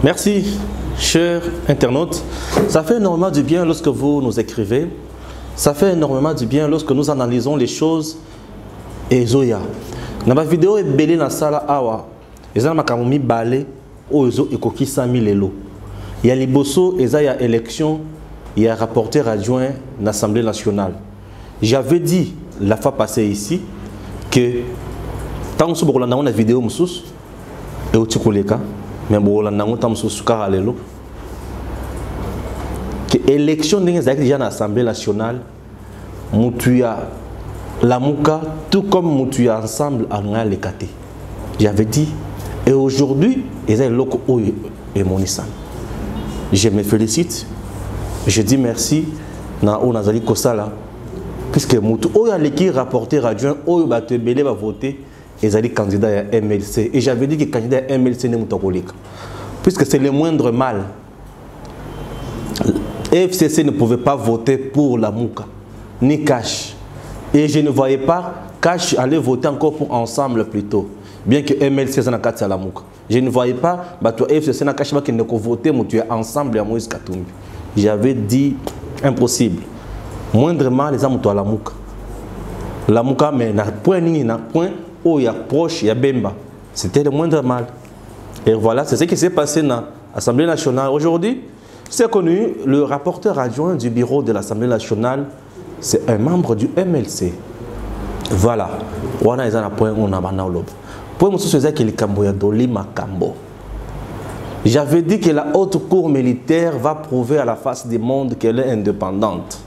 Merci, chers internautes. Ça fait énormément du bien lorsque vous nous écrivez. Ça fait énormément du bien lorsque nous analysons les choses. Et Zoya. Dans ma vidéo, il y a dans sala awa. Il y a des balé au zo et koki 100 000 elo. Il y a les bosso, il y a élection, il y a rapporteur adjoint de l'Assemblée nationale. J'avais dit la fois passée ici que tant que nous avons une vidéo et au Tikoleka, mais bon, on a que l'élection déjà dans l'Assemblée nationale, Moutuya, la Mouka, tout comme Moutuya ensemble, on a les catés. J'avais dit, et aujourd'hui, ils ont loko et Monissan. Je me félicite, je dis merci na Onazali Kosala, puisque Moutou, Oya l'équipe rapporteur adjoint, Oya Batebele va voter. Ils allaient candidats à MLC. Et j'avais dit que les candidats à MLC n'est pas puisque c'est le moindre mal. FCC ne pouvait pas voter pour la Mouka, ni Cash. Et je ne voyais pas Cash aller voter encore pour Ensemble plutôt. Bien que MLC soit à la Mouka. Je ne voyais pas FCC n'a Cash qui ne peut voter Ensemble à Moïse Katumbi. J'avais dit impossible. Moindre mal, les amours à la Mouka. La Mouka, mais n'a point ni n'a point. Oh, il y a proche, il y a Bemba. C'était le moindre mal. Et voilà, c'est ce qui s'est passé dans l'Assemblée nationale. Aujourd'hui, c'est connu, le rapporteur adjoint du bureau de l'Assemblée nationale, c'est un membre du MLC. Voilà. Voilà, ils ont un point, on a un point, c'est que le Cambo, Doli Makambo. J'avais dit que la haute cour militaire va prouver à la face du monde qu'elle est indépendante.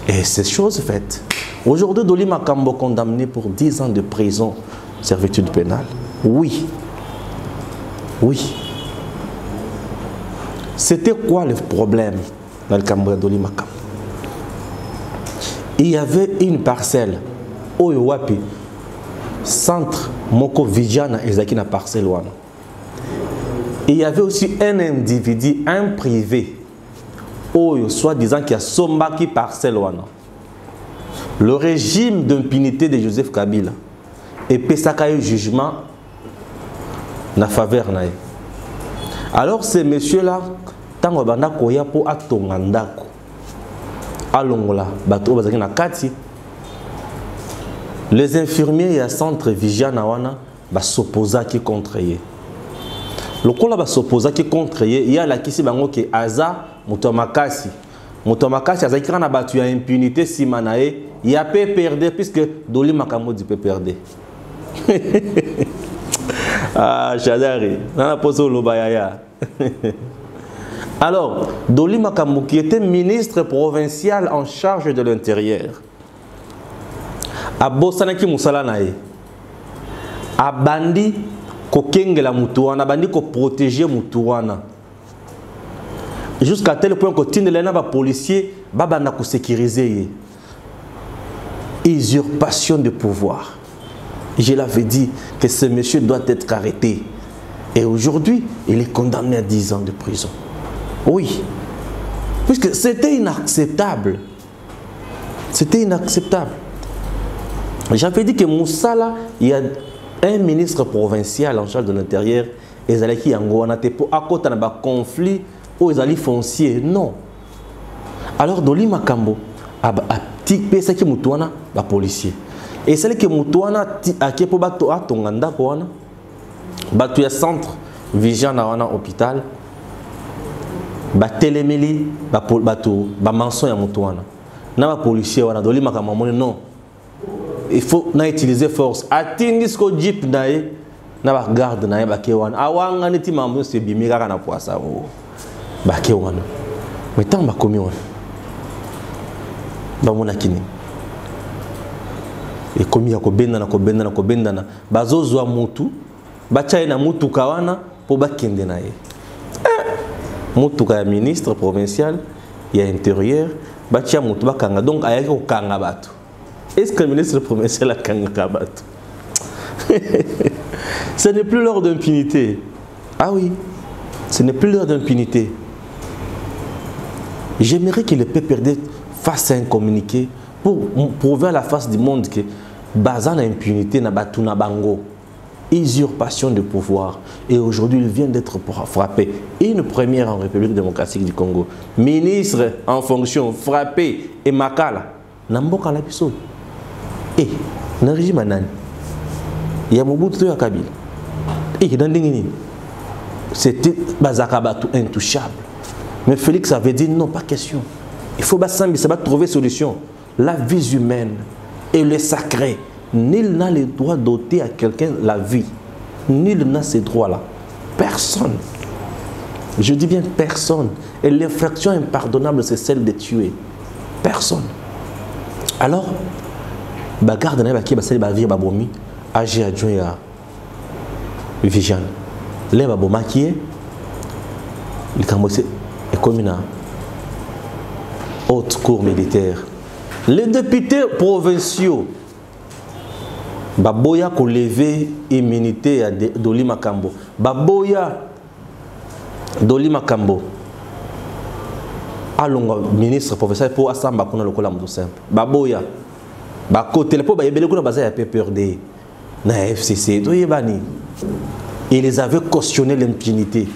Et c'est chose faite. Aujourd'hui, Doli Makambo condamné pour 10 ans de prison, servitude pénale. Oui. Oui. C'était quoi le problème dans le Cambo Doli Makambo? Il y avait une parcelle, Oyowapi, centre Moko Vijana Ezaki na parcelle wana. Il y avait aussi un individu, un privé, Oyo, soi-disant qui a sombaki parcelle wana. Le régime d'impunité de Joseph Kabila et pesaka un jugement na faveur nae. Alors ces messieurs-là, tango banda koya po atongandako. Alongola, bato bazaki na kati. Les infirmiers et centre Vijana wana ba s'opposaki contre ye. Lokola ba s'opposaki contre ye, il y a la kisi bango ke aza mutomakasi. Mutomakasi azaki kana batu ya impunité simanae. Il y a peu perdu puisque Doli Makambo dit peut perdre. Ah, Chadari, nana poso lobayaya. Alors, Doli Makambo qui était ministre provincial en charge de l'intérieur, a Bosanaki Moussalanae, a bandi ko kengela mutuana, bandi ko protéger mutuana. Jusqu'à tel point que Tindelena ba policier babana ko sécuriser. Usurpation de pouvoir. Je l'avais dit que ce monsieur doit être arrêté. Et aujourd'hui, il est condamné à 10 ans de prison. Oui. Puisque c'était inacceptable. C'était inacceptable. J'avais dit que Moussala, il y a un ministre provincial en charge de l'intérieur, et il y a un conflit ou ils foncier. Non. Alors, Doli Makambo a pesa ki mutuana ba policier. Et c'est que mutuana a qui pour bato a tonganda koana. Bato ya centre Vijana wana hôpital. Ba telemeli ba bato ba manson ya mutuana. Na ba policier wana Doli Makambo non. Il faut na utiliser force. Atindis ko jeep nae na ba garde nae ba ke wana. Awanga neti mambo se bimika kana poasa o. Ba ke wana. Mais tant ba komi wana. Bamonakini et comme ya ko bendana bazozwa mutu bachaye na mutu kawana po bakende na ye mutu ka ministre provincial ya intérieur bachia mutu bakanga donc ayaki ko kanga bato. Est-ce que le ministre provincial a kanga bato? Ce n'est plus l'heure d'impunité. Ah oui, ce n'est plus l'heure d'impunité. J'aimerais que le PPRD fasse un communiqué pour prouver à la face du monde que basant l'impunité na batuna bango, usurpation de pouvoir. Et aujourd'hui, il vient d'être frappé. Une première en République démocratique du Congo. Ministre en fonction, frappé et makala. Namboka la biso. Et, dans le régime anani, il y a Mobutu ya Kabila. Et dans le c'était Bazakabatu intouchable. Mais Félix avait dit non, pas question. Il faut trouver solution. La vie humaine et le sacré. Nul n'a le droit d'ôter à quelqu'un la vie. Nul n'a ces droits-là. Personne. Je dis bien personne. Et l'infraction impardonnable, c'est celle de tuer. Personne. Alors, bagarre de qui va vie babomi, agir adjoint à Viviane. Les baboma qui est, il commence et comme une haute cour militaire. Les députés provinciaux, baboya ko lever immunité à Doli Makambo. Baboya Doli Makambo. Allons ministre professeur pour asamba kuna lokola muto simple. Baboya. Ba côté le po ba yebele kuna baza ya PPRD na FCC to yebani. Ils avaient cautionné l'impunité.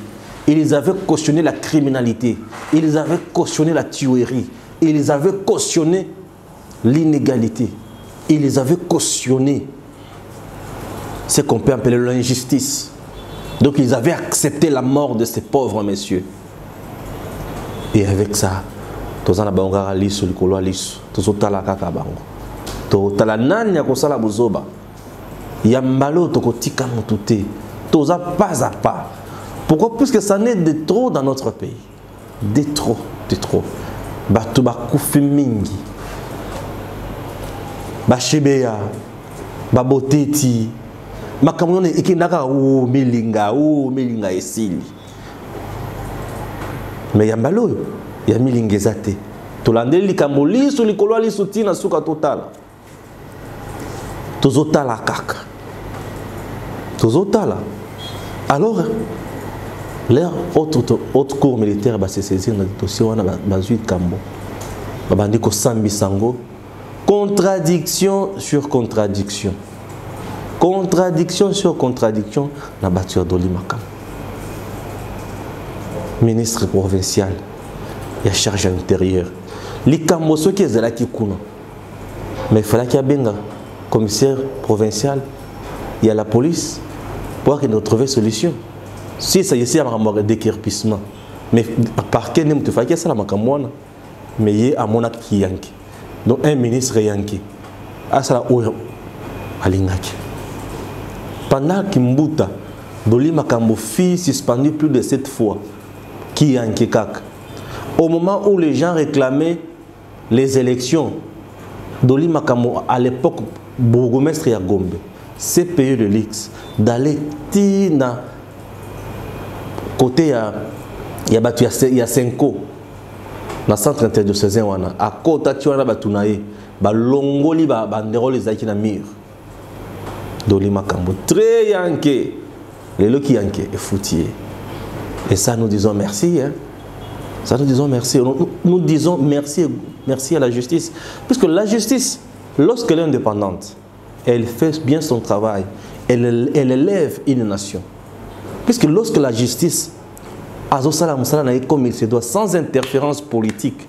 Ils avaient cautionné la criminalité. Ils avaient cautionné la tuerie. Ils avaient cautionné l'inégalité. Ils avaient cautionné ce qu'on peut appeler l'injustice. Donc ils avaient accepté la mort de ces pauvres messieurs. Et avec ça, tous en abangara lisu likolo lisu, tous otala kaka bango. To tala nani ya kosala buzoba. Yambalo to kotika mutute. Tous pas à pas. Pourquoi? Puisque ça n'est de trop dans notre pays. De trop, de trop. Batu bakufi mingi. Bashebeya, baboteti. Makamone ikinaka milinga esili. Mais yambalo ya milingezate. Tolandeli likamoli su likolo li sutina suka total. Tozotala kaka. Tozotala. Alors leur autre cour militaire va se saisir dans le dossier wana bazuit kambo. Babandi ko sambi sango. Contradiction sur contradiction. Contradiction sur contradiction na battu Doli Makambo. Ministre provincial, il y a charge à l'intérieur. Les Kamboso qui est là qui kuna. Mais il fallait qu'il y ait un commissaire provincial, il y a la police, pour qu'il nous trouve une solution. Si ça y est, il y a un déquerpissement. Mais par quel nom tu fais ça la makamwana? Mais il y a un monarque qui yanki. Donc un ministre yanki. Ah ça là où alingaki. Pendant qu'il m'bouta, Doli Makambo fille suspendu plus de 7 fois. Qui yanki kak. Au moment où les gens réclamaient les élections, Doli Makambo à l'époque bourgmestre ya Gombe, CPE de l'X, d'aller tina côté il y a 5 ans dans le centre interdiocésain wana à côté tu wana batunaye ba longoli ba bandero les aki na mur. Doli Makambo très yanké, les loki yanké et foutier. Et ça nous disons merci hein. Ça nous disons merci. Nous disons merci à la justice. Puisque la justice, lorsqu'elle est indépendante, elle fait bien son travail. Elle élève une nation. Puisque lorsque la justice, comme il se doit, sans interférence politique,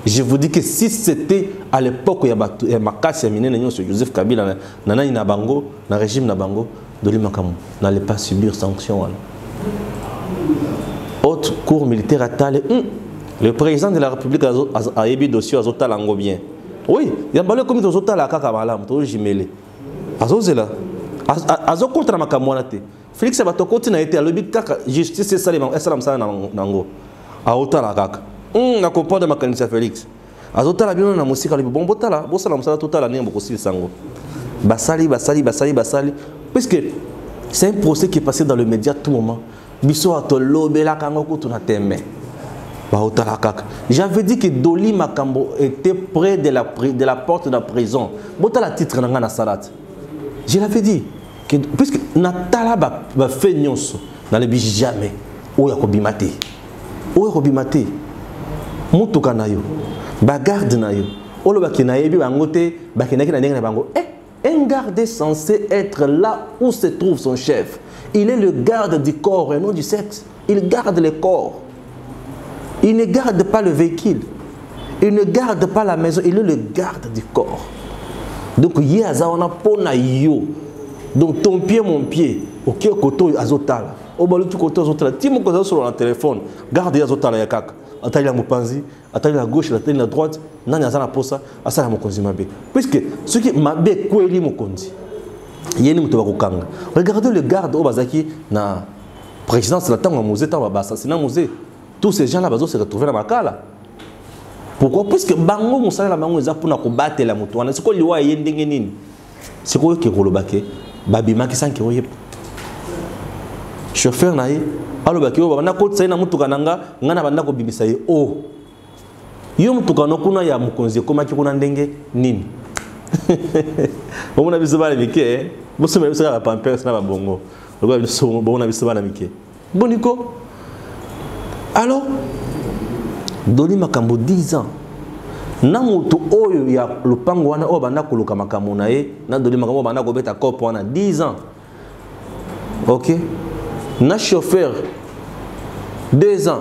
je vous dis que si c'était à l'époque où il y a Makassi Joseph Kabila, dans le régime Nabango, Doli Makambo n'allait pas subir sanction. Haute cour militaire à Talé. Le président de la République a émis dossier à Zotalango bien. Oui, il y a un comme Zotal à Kakabalam, tout jimélé. Azozela. Azo contre Makamouanate. Félix Abatokoti n'a été à l'objet de justice et salim. Essalam Sana Nango. À Otalakak. On comprend de Makanisa Félix. Azotala bien na musique à bon botala. Bossalam Sana total à Némo aussi sango. Basali. Puisque c'est un procès qui est passé dans le média à tout moment. J'avais dit que Doli Makambo était près de la porte de la prison. Bota la titre dans la salat. Je l'avais dit. Que, puisque Natala va faire nyonso, dans le bis jamais. Où yako bimate. Où yako bimate. Mutuka na yo. Bagarde na yo. Olo baki na yebi bangote, baki na kina na bango. Un garde est censé être là où se trouve son chef. Il est le garde du corps et non du sexe. Il garde le corps. Il ne garde pas le véhicule. Il ne garde pas la maison. Il est le garde du corps. Donc, il y a un pona yo. Donc, ton pied, mon pied. Ok, koto azotala. Au balu tu koto azotala. Si mon koto sur le téléphone, garde azotala yakaka. Attends la mopanzi, attends la gauche, attends la droite. Nani azana posa, asala mokonzi mabe. Puisque ce qui mabe kweli mokonzi. Yeni muto bakukanga. Regardez le garde au bazaki na présidence la tango musée tango basa, c'est na musée. Tous ces gens là bazo se retrouver na makala. Pourquoi? Puisque bango musala la bango eza pona ko battre la muto wana. Siko liwa yendenge nini? Siko ke kolobake babima ki sanki oyep. Chauffeur naïe, alors baki yo bana ko tsaina mutuka nanga ngana bana ko bibisa ye o. Yo mutuka no kuna ya mukonzi koma ki kuna ndenge nini? Bon, on a vu ça dans les miquets. Bon, c'est même ça la pampers na bongo. Bon, on a vu ça dans les miquets. Bon Nico. Alors, doni makambo 10 ans. Na mutu oyo ya lupango wana o bana kuluka makambo na ye, na doni makambo bana ko beta kopo wana 10 ans. OK? Na chauffeur 2 ans.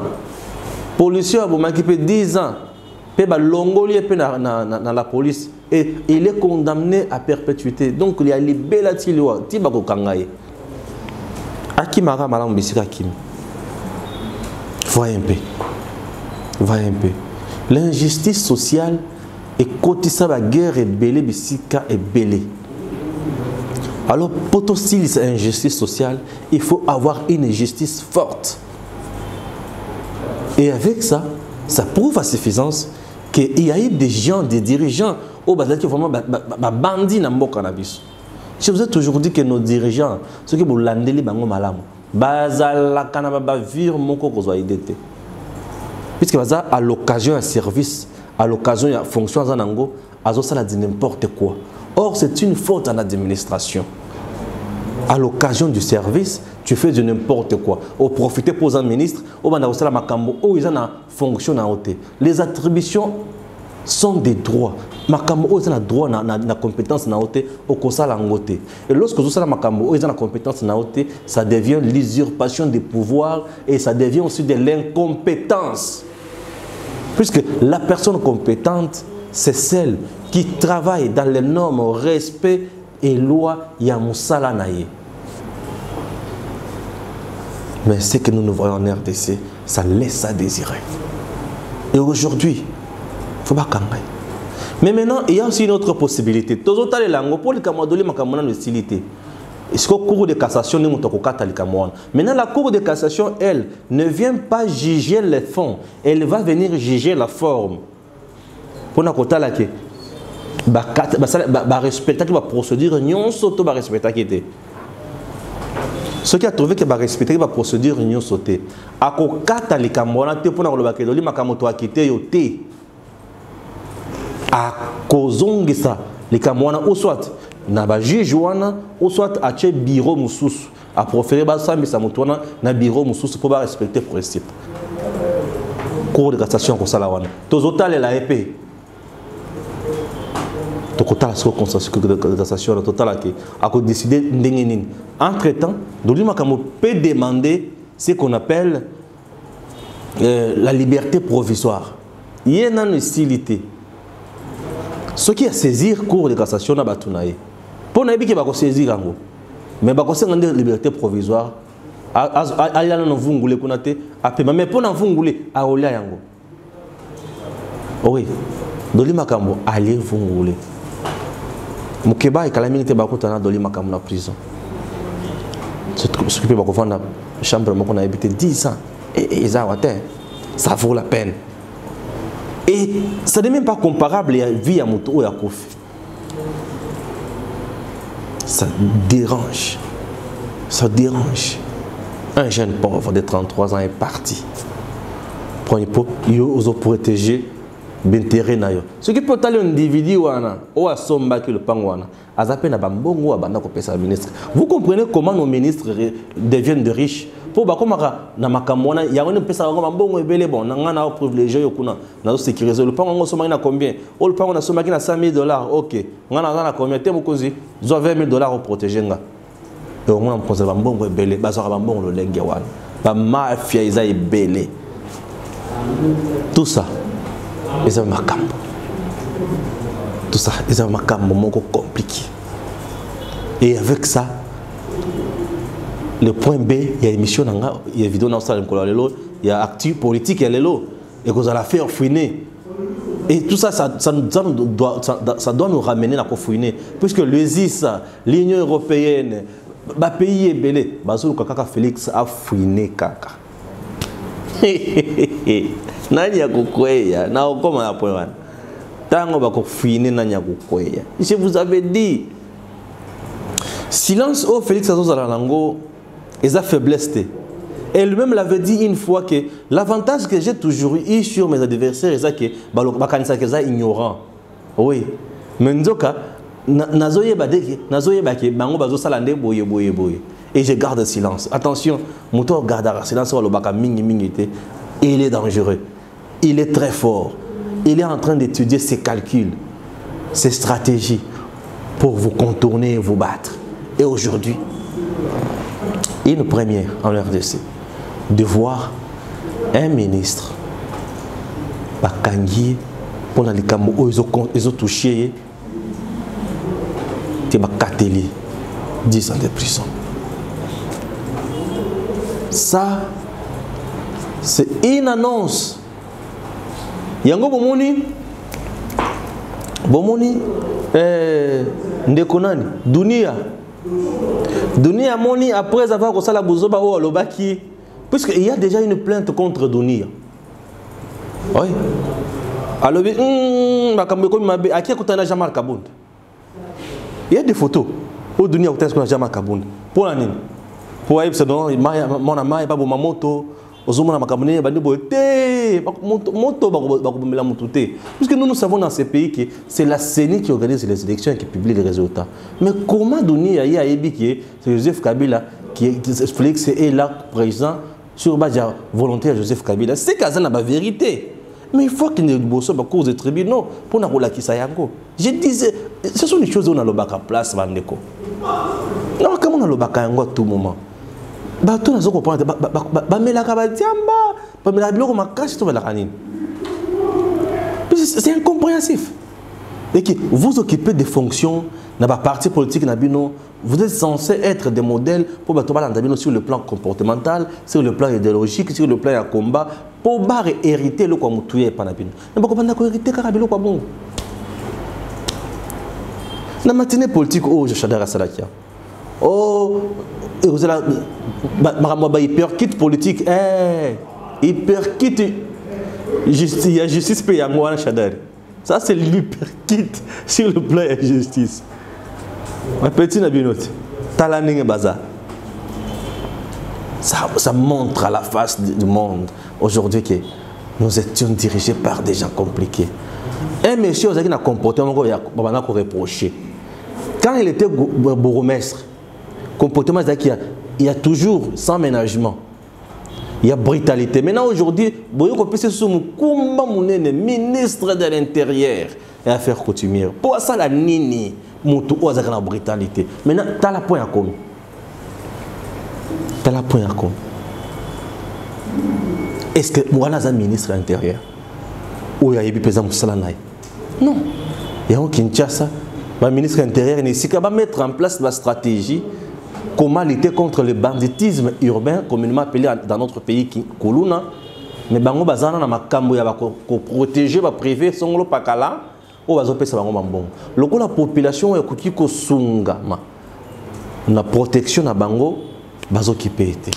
Policier a bomaki pe 10 ans. Pe ba longoli pe na la police. Et il est condamné à perpétuité. Donc il y a les belles atiliwa. Tibako kangaye. Akimara malam bisika kim. Voyez un peu. Voyez un peu. L'injustice sociale est cotisa la guerre et belé bisika et belé. Alors pour aussi cette injustice sociale, il faut avoir une justice forte. Et avec ça, ça prouve à suffisance qu'il y a eu des gens, des dirigeants, qui sont vraiment bandits dans le cannabis. Je vous ai toujours dit que nos dirigeants, ceux qui vous landeli bango malam, bazala kanaba vire moko kozwa idete. Puisque baza à l'occasion un service, à l'occasion une fonction zanango, azo ça dit n'importe quoi. Or c'est une faute en administration. À l'occasion du service, tu fais de n'importe quoi. Au profiter pour un ministre, au banda osala makambo, au ils en fonction na oté. Les attributions sont des droits. Makambo o na droit na compétence na oté au kosala ngoté. Et lorsque vous osala makambo o ils en compétence na oté, ça devient l'usurpation des pouvoirs et ça devient aussi de l'incompétence. Puisque la personne compétente, c'est celle qui travaille dans les normes, respect et loi yamusala naye. Mais ce que nous voyons en RDC, ça laisse à désirer. Et aujourd'hui, il ne faut pas camber. Mais maintenant, il y a aussi une autre possibilité. Est-ce qu'au cours de cassation, maintenant, la Cour de cassation, elle, ne vient pas juger les fonds. Elle va venir juger la forme. Pour nous dire respecter la procédure, nous sommes respecter. Ce qui a trouvé que va respecter la procédure, nous sommes sautés. À kokata les Camerounais, pour nous dire que les Camerounais ont quitté yoté. À kozongisa les Camerounais ou soit na ba juge wana ou soit à chez bureau mususu à proférer ba sami sa mutwana na bureau mususu pour respecter principe. Cour de cassation ko sala wana. Tozotale la épée. Tokota la cassation total qui a décidé ndenge nini. Entre-temps, Dolima Kamo peut demander ce qu'on appelle la liberté provisoire. Il y a une hostilité. Ce qui a saisir cour de cassation na batunaye. Pour naïbi qui va saisir ngo. Mais ba conseiller une liberté provisoire. Ala na vungule kunate apema mais pour na vungule a olia yango. Oui. Dolima Kamo ali vungule. Mukeba et calamité bakotana Dolima Kamo na prison. Ce qui peut faire la chambre qu'on a habité 10 ans. Et ça vaut la peine. Et ça n'est même pas comparable à la vie à Moutou ou à Kofi. Ça dérange. Ça dérange. Un jeune pauvre de 33 ans est parti. Prenez pour protéger d'intérêt na yo. Ce qui peut aller un individu wana ou à somba que le pangwana. Azape na bambongo wa banda ko pesa ministre. Vous comprenez comment nos ministres deviennent de riches? Pour bakomaka na makamona ya wona pesa ngoma mbongo ebele bon ngana privilégié yokuna na sécuriser le pango soma na combien o le pango na soma na $100,000 OK ngana na combien te mokozi zo $20,000 au protéger nga et on a posé mbongo ebele bazaka mbongo lo lenge wana ba mafia isa ebele tout ça ils ont makambo tout ça ils ont makambo moko compliqué et avec ça le point B, il y a émission, il y a vidéo dans le il y a actu politique, et que vous allez faire fouiner. Et tout ça, ça doit nous ramener à fouiner. Puisque le ZIS, l'Union européenne, le pays est belé. Félix a fouiné kaka. Nani ya kukweya, na okoma ya point. Tango bako fouiner nani ya kukweya. Je vous avais dit, silence au Félix Azozalango. Et sa faiblesse. Et lui-même l'avait dit une fois que l'avantage que j'ai toujours eu sur mes adversaires, c'est que je suis ignorant. Oui. Mais et je garde silence. Attention, mon tour garde silence. Il est dangereux. Il est très fort. Il est en train d'étudier ses calculs, ses stratégies pour vous contourner et vous battre. Et aujourd'hui, une première en RDC, de voir un ministre, Bakangi, pour les camaux, ils ont touché, tu vas 10 ans de prison. Ça, c'est une annonce. Yango Bomoni, Ndekonani, Dunia Moni, après avoir reçu la bouzoba ou Lobaki, puisqu'il y a déjà une plainte contre Dunia. Oui. Alors, il y a des photos où Dunia a jamais Kabound. Pour l'année. Pour aller, c'est non, mon amant, pas pour ma moto. Puisque nous savons dans ces pays que c'est la CENI qui organise les élections et qui publie les résultats. Mais comment donner à c'est Joseph Kabila qui Félix est là présent sur base volontaire de Joseph Kabila. C'est qu'à la vérité. Mais il faut qu'il y ait une cause de tribunaux pour nous la Kisayango. Je disais, ce sont les choses où on a le bac à place, Vandeko. Non, comment on a le bac à tout moment? C'est incompréhensif. Et que vous occupez des fonctions dans la parti politique, vous êtes censé être des modèles pour sur le plan comportemental, sur le plan idéologique, sur le plan de combat, pour hériter le comme tout est pas nabino. Hériter carabilo quoi bon. La matinée politique, oh je chadara salakia. Oh, hyperkit politique, hyperkit justice payant ça c'est l'hyperkit sur le plan de justice. Ma petite nabinote, talaning baza. Ça montre à la face du monde aujourd'hui que nous étions dirigés par des gens compliqués. Un monsieur qui a comporté un reproché. Quand il était bourgmestre, comportement il y a toujours sans ménagement, il y a brutalité. Maintenant aujourd'hui, ministre de l'Intérieur et affaires coutumières. Pour ça la nini, la brutalité. Maintenant, tu as la point à compte. Tu as la point à compte. Est-ce que moi là un ministre de l'Intérieur ou il y a eu président Moussalanay? Non. Il y a un Kinshasa, le ministre de l'Intérieur va mettre en place la stratégie. Comment lutter contre le banditisme urbain, communément appelé dans notre pays Kuluna. Mais bango bazana na makambo ya ko protéger ba privé songolo pakala o bazopesa bango mambongo. Loko la population ekoki ko sunga na protection na bango bazokipete.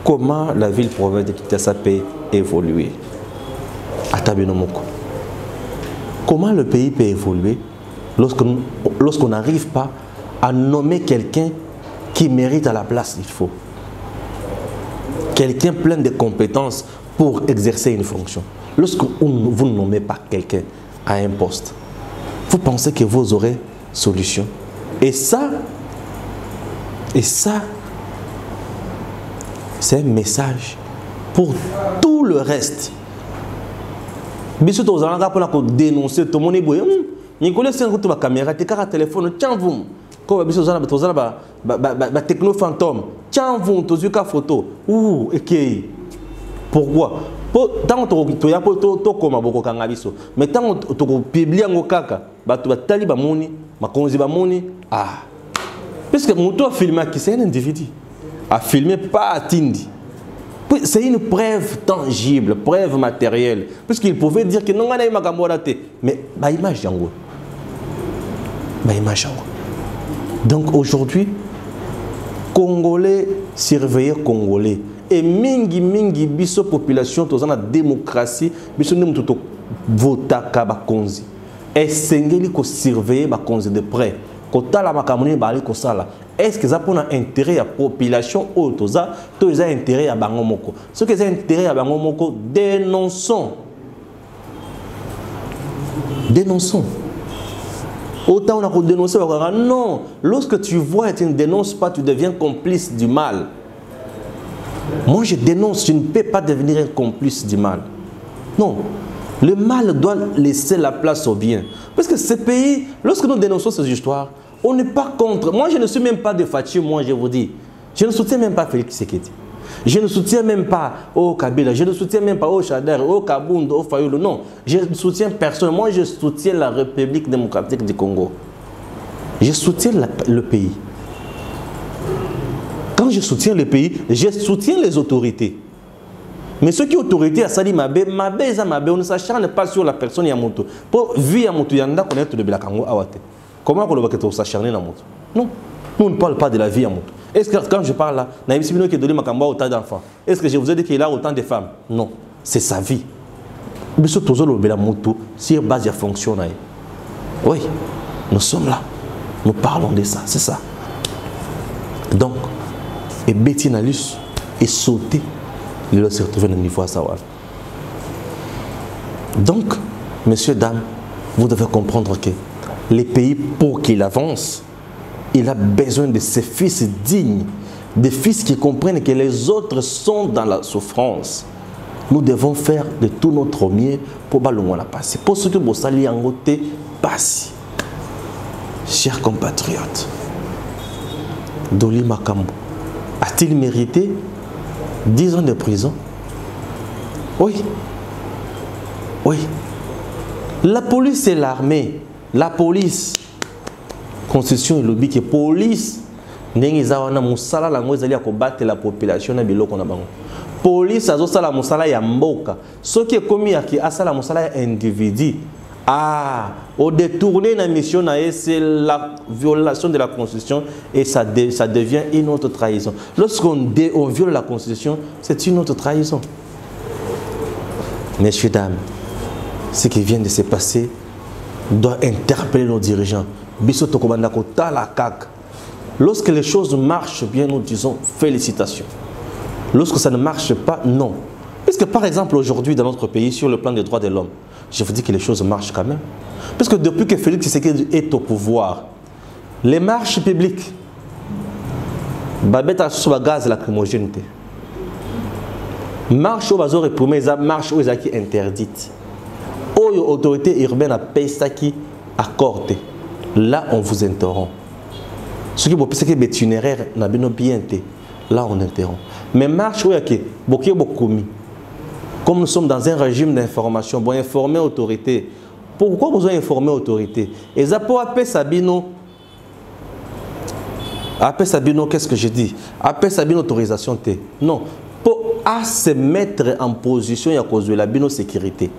Comment la ville province de Kinshasa peut évoluer? Atabino moko. Comment le pays peut évoluer lorsqu'on n'arrive pas à nommer quelqu'un qui mérite à la place qu'il faut. Quelqu'un plein de compétences pour exercer une fonction. lorsque vous ne nommez pas quelqu'un à un poste, vous pensez que vous aurez solution. Et ça, c'est un message pour tout le reste. Biso to zalanga pour dénoncer tout le monde. Ni collègue c'est une caméra, te car téléphone, tiens vous. Comme biso zalanga to zalanga ba techno fantôme. Tiens vous to zuka photo. Ouh, ok. Pourquoi? Tant que tu as to comme boko kanga biso. Mais tant que tu publier ngo kaka, ba tu batali ba moni, ma konzi ba moni. Ah. Parce que mon tour filmé qui c'est un individu. A filmé pas à Tindi. C'est une preuve tangible, preuve matérielle. Puisqu'il pouvait dire que non, on a eu ma mais bah image yango. Bah image yango. Donc aujourd'hui, Congolais surveiller Congolais. Et mingi biso population tous la démocratie, biso nem tout votaka ba konzi. Et sengeli ko surveiller ba konzi de près. Kota la makamoni ba ali ko sala. Est-ce que ça pour intérêt à la population ou tout ça intérêt à Bangomoko? Ce qui est intérêt à Bangomoko, dénonçons. Dénonçons. Autant on a dénoncé, non. Lorsque tu vois et tu ne dénonces pas, tu deviens complice du mal. Moi je dénonce, je ne peux pas devenir un complice du mal. Non. Le mal doit laisser la place au bien. Parce que ce pays, lorsque nous dénonçons ces histoires, on n'est pas contre. Moi, je ne suis même pas de Fatih, moi, je vous dis. Je ne soutiens même pas Félix Tshisekedi. Je ne soutiens même pas Kabila. Je ne soutiens même pas Chader, Kabound, Fayulu. Non, je ne soutiens personne. Moi, je soutiens la République démocratique du Congo. Je soutiens le pays. Quand je soutiens le pays, je soutiens les autorités. Mais ceux qui ont autorité à Sali Mabé, on ne s'acharne pas sur la personne Yamoto. Pour vivre Yamoto, Yanda connaître le Belakango Awate. Comment on s'acharner dans Yamoto? Non, nous on ne parle pas de la vie Yamoto. Est-ce que quand je parle là, Naïm Sibino qui a donné Makamba autant d'enfants, est-ce que je vous ai dit qu'il a autant de femmes? Non, c'est sa vie. Mais surtout, le Belamoto, sur base de fonction. Oui, nous sommes là. Nous parlons de ça, c'est ça. Donc, et Betty Nalus est sauté. Il va se retrouver au niveau à Sawal. Donc, messieurs, dames, vous devez comprendre que les pays, pour qu'il avance, il a besoin de ses fils dignes, des fils qui comprennent que les autres sont dans la souffrance. Nous devons faire de tout notre mieux pour balonger la passer. Pour ce que vous allez en côté passer. Chers compatriotes, Doli Makambo a-t-il mérité 10 ans de prison? Oui. Oui. La police et l'armée. La police. Constitution et lobby que police. N'engizawana musala la ngwezali ya combattre la population na biloko na bango. Police azosala musala ya mboka. Ce qui est commis à qui asala musala ya individu. Ah, au détourner la mission, c'est la violation de la Constitution et ça devient une autre trahison. Lorsqu'on viole la Constitution, c'est une autre trahison. Messieurs, dames, ce qui vient de se passer doit interpeller nos dirigeants. Lorsque les choses marchent bien, nous disons félicitations. Lorsque ça ne marche pas, non. Puisque par exemple aujourd'hui dans notre pays, sur le plan des droits de l'homme, je vous dis que les choses marchent quand même. Parce que depuis que Félix Tshisekedi est au pouvoir, les marches publiques, babette sur le gaz lacrymogène, marche au bazar et promets, marche aux acquis interdites. Aux autorités urbaines à Pestaki accordé. Là, on vous interrompt. Ce qui est que les itinéraires n'a bien été. Là, on interrompt. Mais marche où il y a beaucoup. Comme nous sommes dans un régime d'information, pour informer l'autorité. Pourquoi vous avez informé l'autorité? Et ça pour appeler Sabino. Appeler Sabino, qu'est-ce que je dis? Appeler Sabino autorisation T. Non. Pour se mettre en position, il y a cause de la sécurité.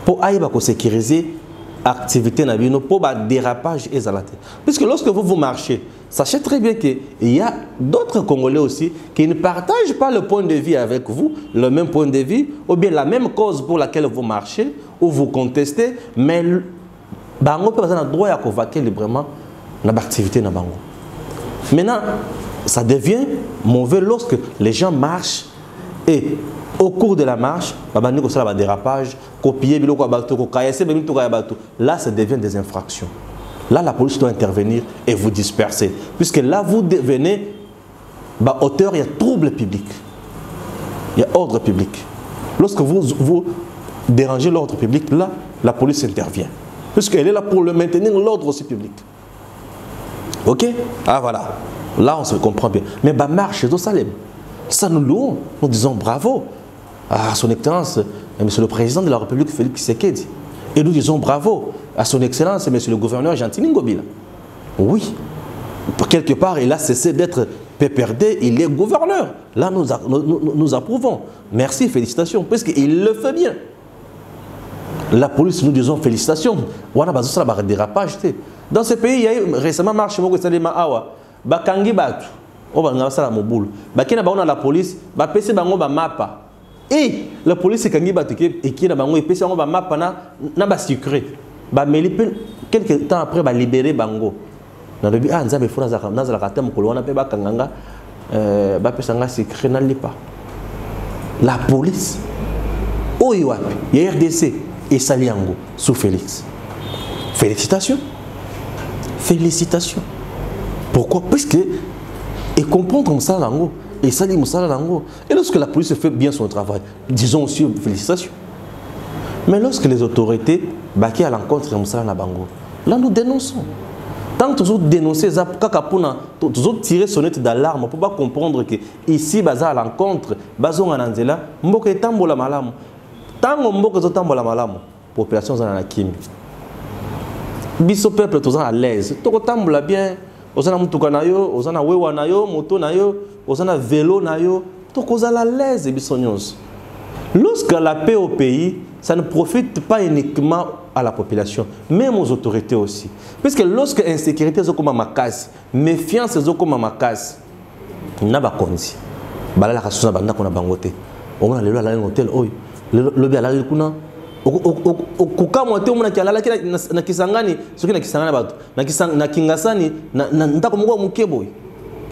Pour sécuriser l'activité pour le dérapage et la. Puisque lorsque vous marchez, sachez très bien qu'il y a d'autres Congolais aussi qui ne partagent pas le point de vue avec vous, le même point de vue, ou bien la même cause pour laquelle vous marchez, ou vous contestez, mais bango peut avoir le droit à convoquer librement l'activité na bango. Maintenant, ça devient mauvais lorsque les gens marchent et Au cours de la marche, dérapage, copier, là, ça devient des infractions. Là, la police doit intervenir et vous disperser. Puisque là, vous devenez auteur, il y a trouble public. Il y a ordre public. Lorsque vous dérangez l'ordre public, là, la police intervient. Puisqu'elle est là pour le maintenir l'ordre aussi public. Ok? Ah voilà. Là, on se comprend bien. Mais marche, c'est au Salem. Ça, nous louons. Nous disons bravo à son Excellence, Monsieur le Président de la République, Félix Tshisekedi. Et nous disons bravo à son Excellence, Monsieur le Gouverneur Gentili Ngobila. Oui. Quelque part, il a cessé d'être PPRD, il est gouverneur. Là, nous approuvons. Merci, félicitations, parce qu'il le fait bien. La police, nous disons félicitations. Dans ce pays, il y a eu récemment marché Bakangi Batu. La police, et la police Kangi Batu qui a mapa na secret. Quelques temps après, libéré Bango. La police, il y a RDC et Saliango sous Félix. Félicitations. Félicitations. Pourquoi? Parce que et comprendre comme ça l'ango et ça dit ça l'ango. Et lorsque la police fait bien son travail, disons aussi félicitations. Mais lorsque les autorités baquent à l'encontre de Moussa Nabango, là nous dénonçons. Tant que nous dénoncons ça, nous tirons sonnette d'alarme pour pas comprendre que ici baza à l'encontre, bazo ananzela, mboka etambola malamu. Tant mboka zotambola malamu, population zana kimi. Biso peuple tous à l'aise. Toko tambola bien. Ozana mutuka na yo, ozana wewa na yo, moto na yo, ozana vélo na yo, toko za la l'aise bisonyos. Lorsque la paix au pays, ça ne profite pas uniquement à la population, même aux autorités aussi. Parce que lorsque l'insécurité est comme makasi, méfiance est comme makasi, n'a pas konzi. Bala la kasuna banda kona bangote. On a le la hôtel oi. Le bien la kuna okuka mote omona kialala na kisangani soki na kisangani bato na kingasani na ndako moko mukebo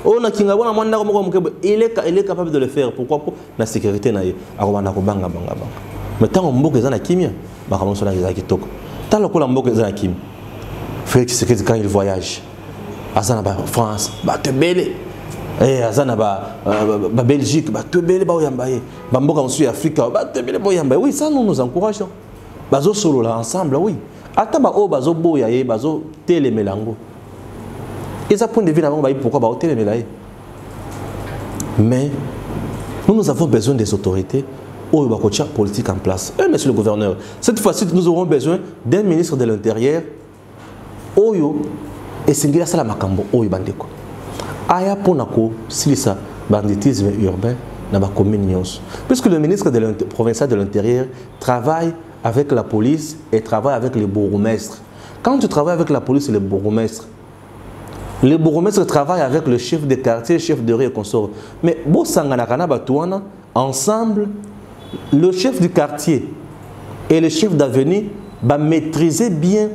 o na kinga bona mwana ndako moko mukebo il est capable de le faire. Pourquoi? Pour la sécurité na ye akobanda ko banga mais tant mboka za na kimia bakamonso na za kitoko tant lokola mboka za na kimia Félix Tshisekedi quand il voyage azana ba France ba tebele azana ba Belgique ba tebele ba oyambaye ba mboka mosu ya Afrika ba tebele ba oyambaye. Oui, ça nous encourageons. Bazo solo là ensemble, oui. Attends, bazo boya ye, bazo télémélango. Et ça point de vue pourquoi bazo télémélaye. Mais nous avons besoin des autorités ou bakocha politique en place. Monsieur le gouverneur, cette fois-ci nous aurons besoin d'un ministre de l'Intérieur. Oyo et singila sala makambo oyo bandeko. Aya ponako silisa banditisme urbain dans ma commune. Puisque le ministre provincial de l'Intérieur travaille avec la police et travaille avec les bourgmestres. Quand tu travailles avec la police et les bourgmestres travaillent avec le chef de quartier, chef de rue et consort. Mais ensemble, le chef du quartier et le chef d'avenue va maîtriser bien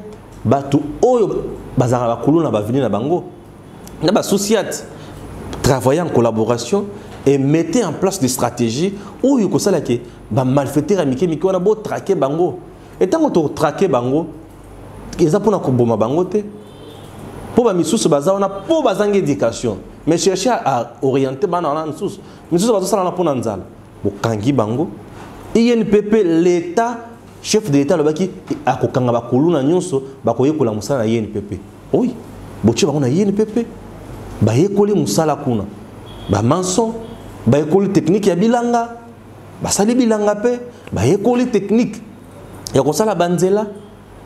travailler en collaboration et mettez en place des stratégies où il y a des malfaiteurs qui ont traqué bango. Et tant que traqué bango, ils ont pour bango pour misous on a pour bazang éducation. Mais chercher à orienter banana misous. Misous bazo sala pour nanzala. Bo kangi bango. INPP l'État chef de l'État lobaki akokanga bakulu na nyonso bakoyekola musala na INPP. Oui. Boche bango na INPP. Ba yekoli musala kuna. Ba manson ba école technique ya bilanga ba sali bilanga pe ba école technique ya ko sala banzela,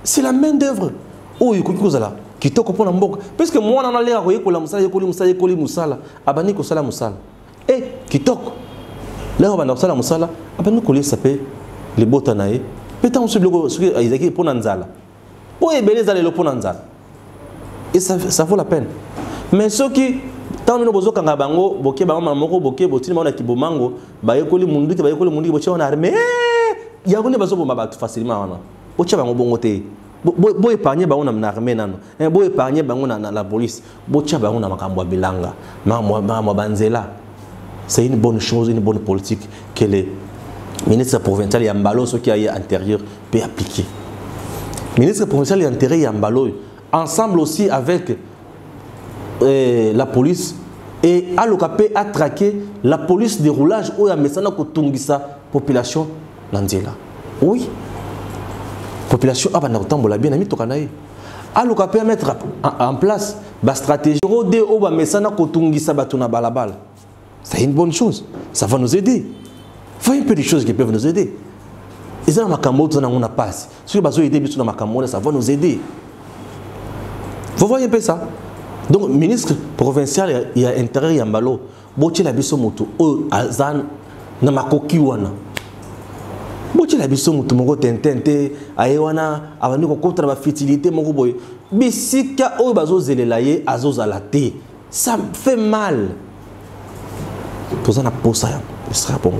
c'est la main d'œuvre oyo ko kozala kitoko pona mboka parce que moi na leka ko yekola musala yekoli musala abani ko sala musala kitoko leka bana ko sala musala abani ko lesa pe le botanae peut-être on se bloque ce que Isaac pona nzala po ebeleza le pona nzala et ça vaut la peine. Mais ce qui tant nous besoin kanga bango boké bango mamoko boké botini mona kibomango ba yekoli mundu ki ba yekoli mundu ki boche on armée ya kone bazo bomba ba facilement wana boche bango bongo te bo épargner bango na armée nano bo épargner bango na la police boche bango na makambo bilanga ma banzela. C'est une bonne chose, une bonne politique que les Ministre provincial Yambalo, ce qui est intérieur, peut appliquer. Ministre provincial Yantéré Yambalo, ensemble aussi avec la police, et à l'OKP a traqué la police de roulage où il y a maintenant que population Nandela. Oui. Population a bien ami tokanaï. À l'OKP a mettre en place la stratégie de où maintenant que batuna balabal. C'est une bonne chose. Ça va nous aider. Voyez un peu des choses qui peuvent nous aider. Et ça, on a passé. Si on a aider, ça va nous aider. Vous voyez un peu ça? Donc, ministre provincial, il y a intérêt à Mbalo. Boche la biso moto, o azan na makoki wana. Boche la biso moto, mongo tentente, ayewana, avani ko contre la fertilité, mongo boy. Bisika o bazo zelelaye, azo zalate. Ça me fait mal. Tout ça na posa, il sera bon.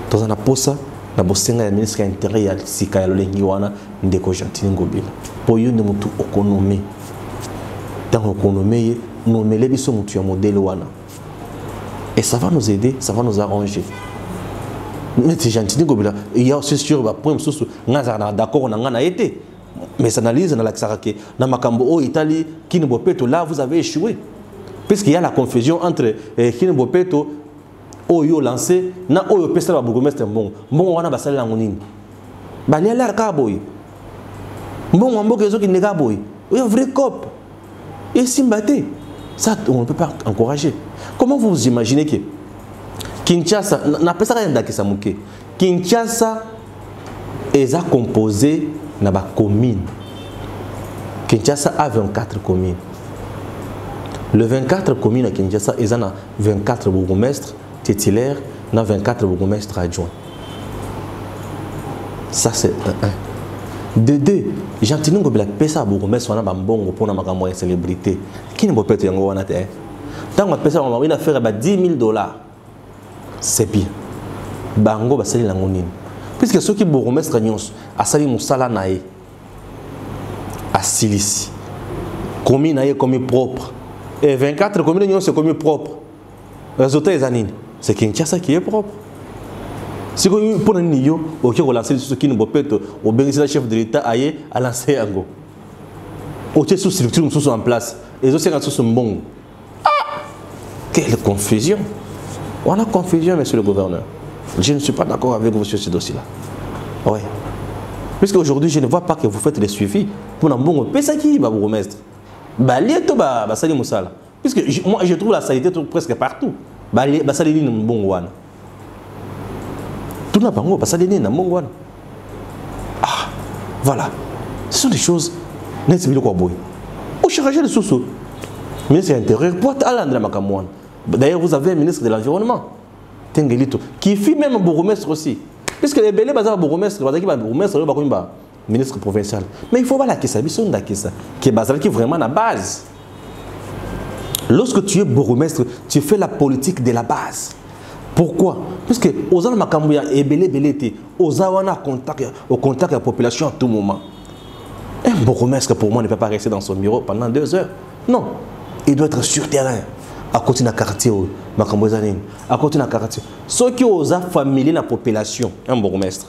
Tout ça na posa, na bosenga ya ministre intérêt ya sika ya lolengi wana, ndeko Gentini Ngobila. Pour yo ne mutu okonomé. Dans l'économie, nous mettons un modèle. Et ça va nous aider, ça va nous arranger. Mais c'est gentil, il y a aussi sur le point de d'accord, on a été. Mais ça analyse dans l'Axarake. Dans Makambo, Italie, Kinebopeto, là, vous avez échoué. Puisqu'il y a la confusion entre Kinebopeto, Oyo lancé, na Oyo Pesta, la bourgmestre, bon, on a basé la monine. Bania la Kaboy. Bon, on a besoin de Negaboy. Il y a un vrai cop. Et Simbaté, ça, on ne peut pas encourager. Comment vous imaginez que Kinshasa, n'a pas ça rien d'Akisa Mouké. Kinshasa est composé de communes. Kinshasa a 24 communes. Le 24 communes à Kinshasa, ils ont 24 bourgmestres titulaires, 24 bourgmestres adjoints. Ça, c'est un. De deux, Gentini Ngobila pesa bourgmestre wana bambongo pour na makambo ya célébrité. Qui ne peut pas yango wana te. Tant que pesa on va faire $10 000. C'est bien. Bango ba sali lango nini. Puisque ceux qui bourgmestre nyonso asali musala nae. Asilisi. Commune nae comme propre. Et 24 communes nyonso comme propre. Résultat est anine. C'est Kinshasa qui est propre. Si vous avez un niveau, vous avez lancé ce qui nous peut au bénéfice chef de l'État à lancer un go. Vous avez sous structure en place. Et vous avez un bon. Ah! Quelle confusion! On a confusion, monsieur le gouverneur. Je ne suis pas d'accord avec vous sur ce dossier-là. Oui. Puisque aujourd'hui, je ne vois pas que vous faites les suivis pour un bon. Pesa qui va vous remettre? Balieto ba sali musala. Puisque moi, je trouve la saleté presque partout. Ba sali ni bon wana. Tout n'a pas parce que ah, voilà. Ce sont des choses. Vous cherchez les sous-sous. Ministre de l'Intérieur, d'ailleurs, vous avez un ministre de l'Environnement, qui fit même un bourgmestre aussi. Puisque les belés basés bourgmestre, ministre provincial. Mais il faut voir la question, qui est vraiment la base. Lorsque tu es bourgmestre, tu fais la politique de la base. Pourquoi? Parce que aux gens Makambouya et belé aux gens au contact de la population à tout moment. Un bourgmestre pour moi ne peut pas rester dans son bureau pendant 2 heures. Non, il doit être sur terrain. À côté d'un quartier, à côté d'un quartier. Ceux qui osent familier la population, un bourgmestre.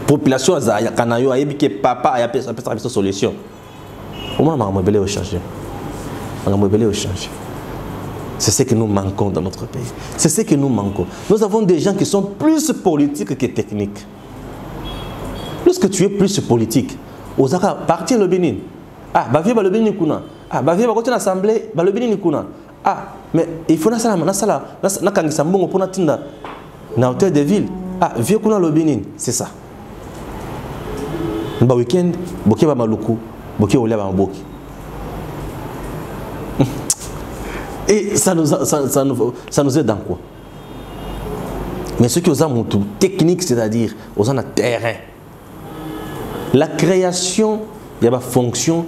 Population a kanayo a que papa a appelé sa solution. Au moins Makambouya au changer. Makambouya au changer. C'est ce que nous manquons dans notre pays. C'est ce que nous manquons. Nous avons des gens qui sont plus politiques que techniques. Lorsque tu es plus politique, aux Aka, partir le Bénin. Ah, Bavie le Bénin Kuna. Ah, Bavie va continuer l'Assemblée, le Bénin Kuna. Ah, mais il faut na kangisambongo pour natinda na hôtel de ville. Ah, vieux Kuna le Bénin, c'est ça. Ba week-end, boké ba maluku, boké olia ba mboki. Et ça nous aide dans quoi? Mais ce qui est aux technique, c'est-à-dire aux gens de terrain. La création de la fonction,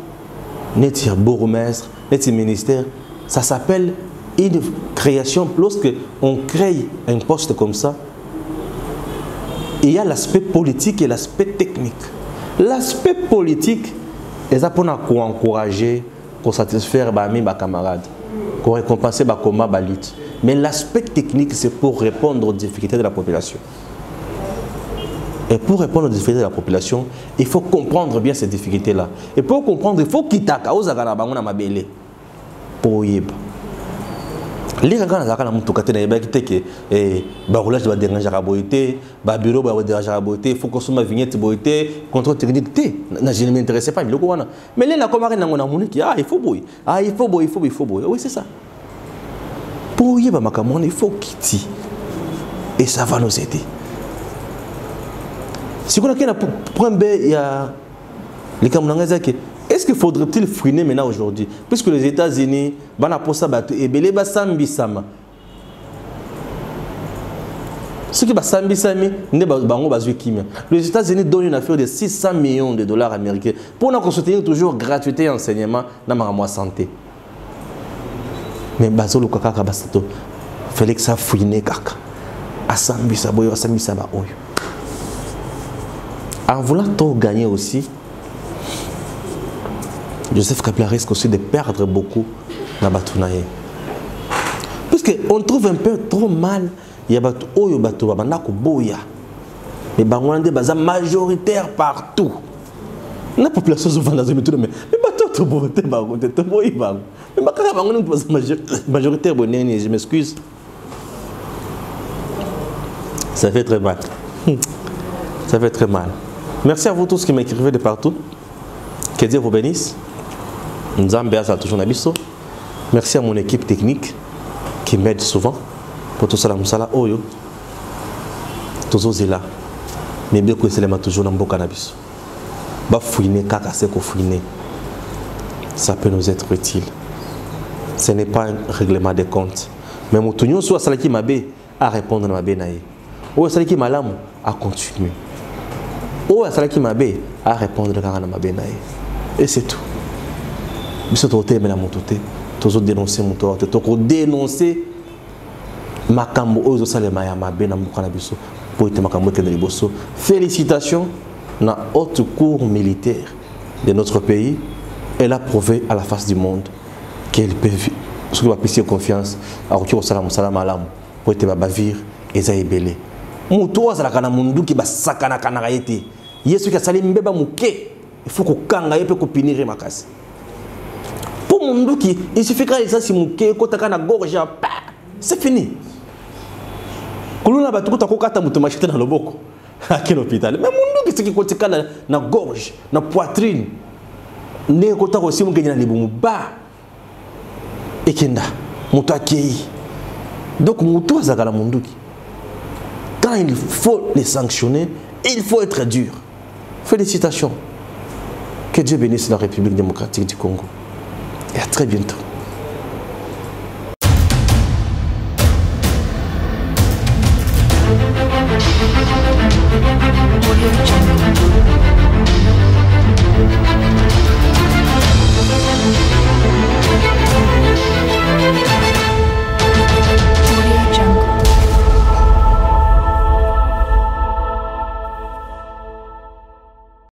net bourgmestre, net ministère, ça s'appelle une création. Lorsque on crée un poste comme ça, il y a l'aspect politique et l'aspect technique. L'aspect politique, c'est pour encourager, pour satisfaire mes camarades. Pour récompenser le combat, la lutte. Mais l'aspect technique, c'est pour répondre aux difficultés de la population. Et pour répondre aux difficultés de la population, il faut comprendre bien ces difficultés-là. Et pour comprendre, il faut quitter la cause de la mabele. Pour y les gens qui ont été que le roulage va déranger la beauté, le bureau va déranger la beauté, il faut qu'on soit vignette beauté, contrôle technique. Je ne m'intéresse pas. Mais les gens qui ont il faut bouiller. Ah, il faut bouiller, il faut bouiller. Oui, c'est ça. Pour y aller, il faut quitter. Et ça va nous aider. Si on a un point B, il y a les Camerounais qui est-ce qu'il faudrait-il freiner maintenant aujourd'hui? Puisque les États-Unis, et Belé Sambisama. Ce qui est Sambisami, les États-Unis donnent une affaire de 600 millions de dollars américains pour nous soutenir toujours gratuité enseignement dans la santé. Mais Bazolo Kaka Basato, Félix ça freiner Kaka. Asambisabo, Asambisaba Oyo. En voulant tout gagner aussi, Joseph Kabila risque aussi de perdre beaucoup dans Batounaye. Puisqu'on trouve un peu trop mal, il y a Batou Oyo Batou, Banako Boya. Mais Bangwande est majoritaire partout. La population souvent dans une mais Batou Tobote, Bangote, Toboy Bang. Mais Bakara Bangote est majoritaire, je m'excuse. Ça fait très mal. Ça fait très mal. Merci à vous tous qui m'écrivez de partout. Que Dieu vous bénisse. Merci à mon équipe technique qui m'aide souvent pour tout ça. Oyo, toujours là. Mais bien que c'est toujours dans le cannabis. Ça peut nous être utile. Ce n'est pas un règlement de compte. Mais mon tunion soit celle qui m'a à répondre à ma bénaïe. Ou celle qui m'a l'âme à continuer. Ou celle qui m'a à répondre à ma bénaïe. Et c'est tout. Monsieur Toté, mais la montée, toujours dénoncer mon tort, toujours dénoncer ma cambo aux salema ma bena mukanabiso pour être ma cambo bosso. Félicitations dans haute cour militaire de notre pays. Elle a prouvé à la face du monde qu'elle peut sur la piste de confiance à retour au salam alam pour être ma bavir et zaïbélé. Moutoua zalakana mundu qui ba sakana kanaraïté. Yesu qui a sali mbeba mouké. Il faut qu'on kanga et qu'on punir ma casse. Pour mon douki, il suffit que ça si mon ké kota na gorge c'est fini. Kuluna ba tukuta ko kata mutu machete na loboko. À quel hôpital? Mais mon douki c'est qui kota na gorge, na poitrine. Ne kota ko si mon gagner na libumu ba. Ekenda, mutu akei. Donc mutu azakala mon douki. Quand il faut les sanctionner, il faut être dur. Félicitations. Que Dieu bénisse la République démocratique du Congo. Et à très bientôt. Audio Jungle.